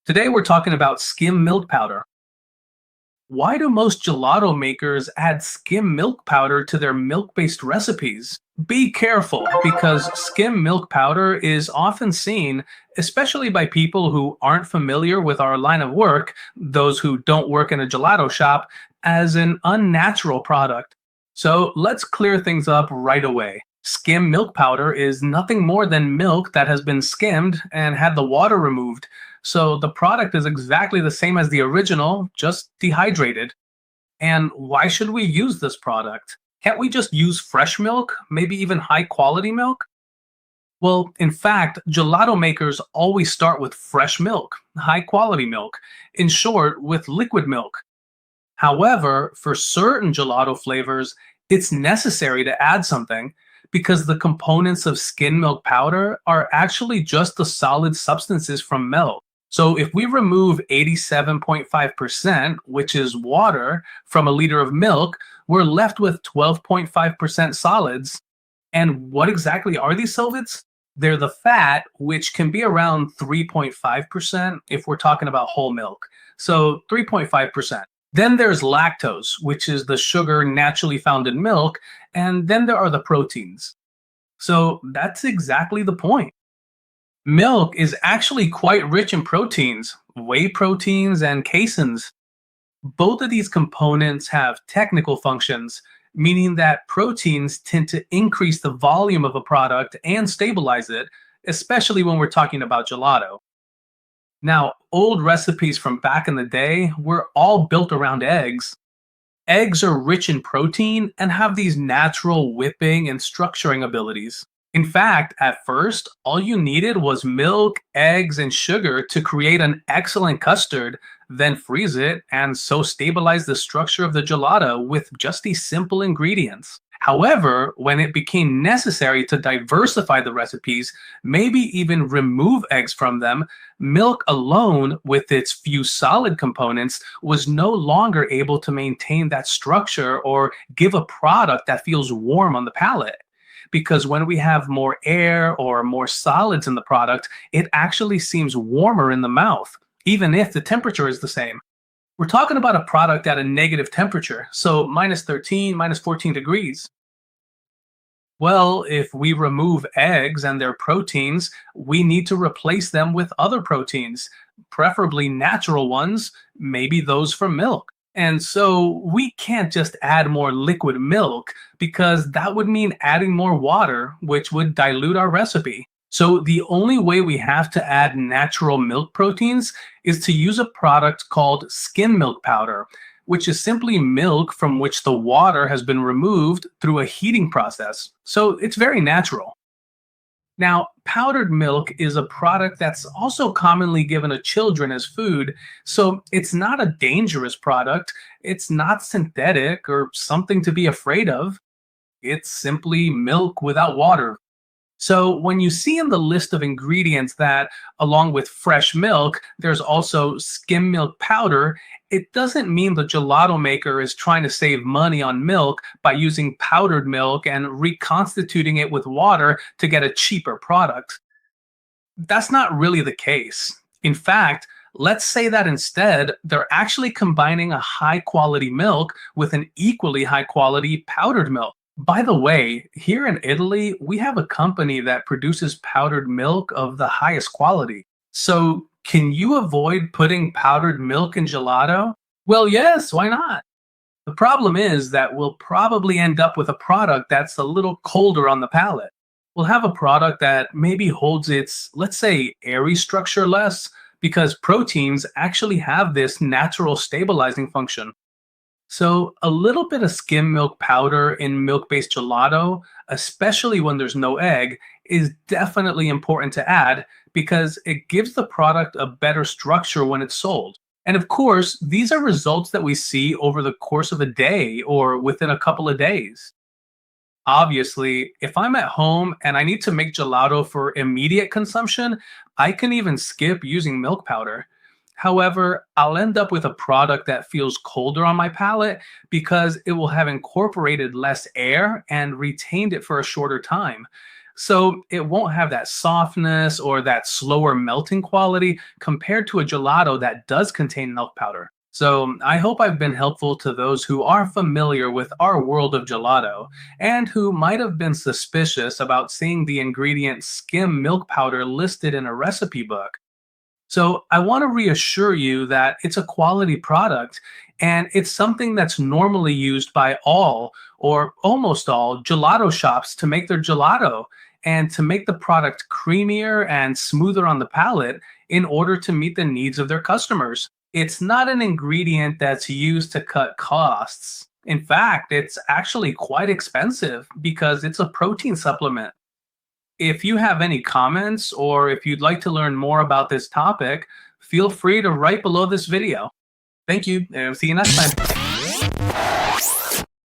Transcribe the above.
Today we're talking about skim milk powder. Why do most gelato makers add skim milk powder to their milk-based recipes? Be careful because skim milk powder is often seen, especially by people who aren't familiar with our line of work, those who don't work in a gelato shop, as an unnatural product. So let's clear things up right away. Skim milk powder is nothing more than milk that has been skimmed and had the water removed. So the product is exactly the same as the original, just dehydrated. And why should we use this product? Can't we just use fresh milk, maybe even high quality milk? Well, in fact, gelato makers always start with fresh milk, high quality milk, in short, with liquid milk. However, for certain gelato flavors, it's necessary to add something because the components of skim milk powder are actually just the solid substances from milk. So if we remove 87.5%, which is water, from a liter of milk, we're left with 12.5% solids. And what exactly are these solids? They're the fat, which can be around 3.5% if we're talking about whole milk. So 3.5%. Then there's lactose, which is the sugar naturally found in milk, and then there are the proteins. So that's exactly the point. Milk is actually quite rich in proteins, whey proteins, and caseins. Both of these components have technical functions, meaning that proteins tend to increase the volume of a product and stabilize it, especially when we're talking about gelato. Now, old recipes from back in the day were all built around eggs. Eggs are rich in protein and have these natural whipping and structuring abilities. In fact, at first, all you needed was milk, eggs, and sugar to create an excellent custard, then freeze it, and so stabilize the structure of the gelato with just these simple ingredients. However, when it became necessary to diversify the recipes, maybe even remove eggs from them, milk alone, with its few solid components, was no longer able to maintain that structure or give a product that feels warm on the palate. Because when we have more air or more solids in the product, it actually seems warmer in the mouth, even if the temperature is the same. We're talking about a product at a negative temperature, so minus 13, minus 14 degrees. Well, if we remove eggs and their proteins, we need to replace them with other proteins, preferably natural ones, maybe those from milk. And so we can't just add more liquid milk because that would mean adding more water, which would dilute our recipe. So the only way we have to add natural milk proteins is to use a product called skim milk powder, which is simply milk from which the water has been removed through a heating process. So it's very natural. Now, powdered milk is a product that's also commonly given to children as food, so it's not a dangerous product. It's not synthetic or something to be afraid of. It's simply milk without water. So, when you see in the list of ingredients that, along with fresh milk, there's also skim milk powder, it doesn't mean the gelato maker is trying to save money on milk by using powdered milk and reconstituting it with water to get a cheaper product. That's not really the case. In fact, let's say that instead, they're actually combining a high quality milk with an equally high quality powdered milk. By the way, here in Italy, we have a company that produces powdered milk of the highest quality. So, can you avoid putting powdered milk in gelato? Well, yes, why not? The problem is that we'll probably end up with a product that's a little colder on the palate. We'll have a product that maybe holds its, let's say, airy structure less because proteins actually have this natural stabilizing function. So, a little bit of skim milk powder in milk based gelato, especially when there's no egg, is definitely important to add because it gives the product a better structure when it's sold. And of course, these are results that we see over the course of a day or within a couple of days. Obviously, if I'm at home and I need to make gelato for immediate consumption, I can even skip using milk powder. However, I'll end up with a product that feels colder on my palate because it will have incorporated less air and retained it for a shorter time. So it won't have that softness or that slower melting quality compared to a gelato that does contain milk powder. So I hope I've been helpful to those who are familiar with our world of gelato and who might have been suspicious about seeing the ingredient skim milk powder listed in a recipe book. So I want to reassure you that it's a quality product and it's something that's normally used by all or almost all gelato shops to make their gelato and to make the product creamier and smoother on the palate in order to meet the needs of their customers. It's not an ingredient that's used to cut costs. In fact, it's actually quite expensive because it's a protein supplement. If you have any comments or if you'd like to learn more about this topic, feel free to write below this video. Thank you, and see you next time.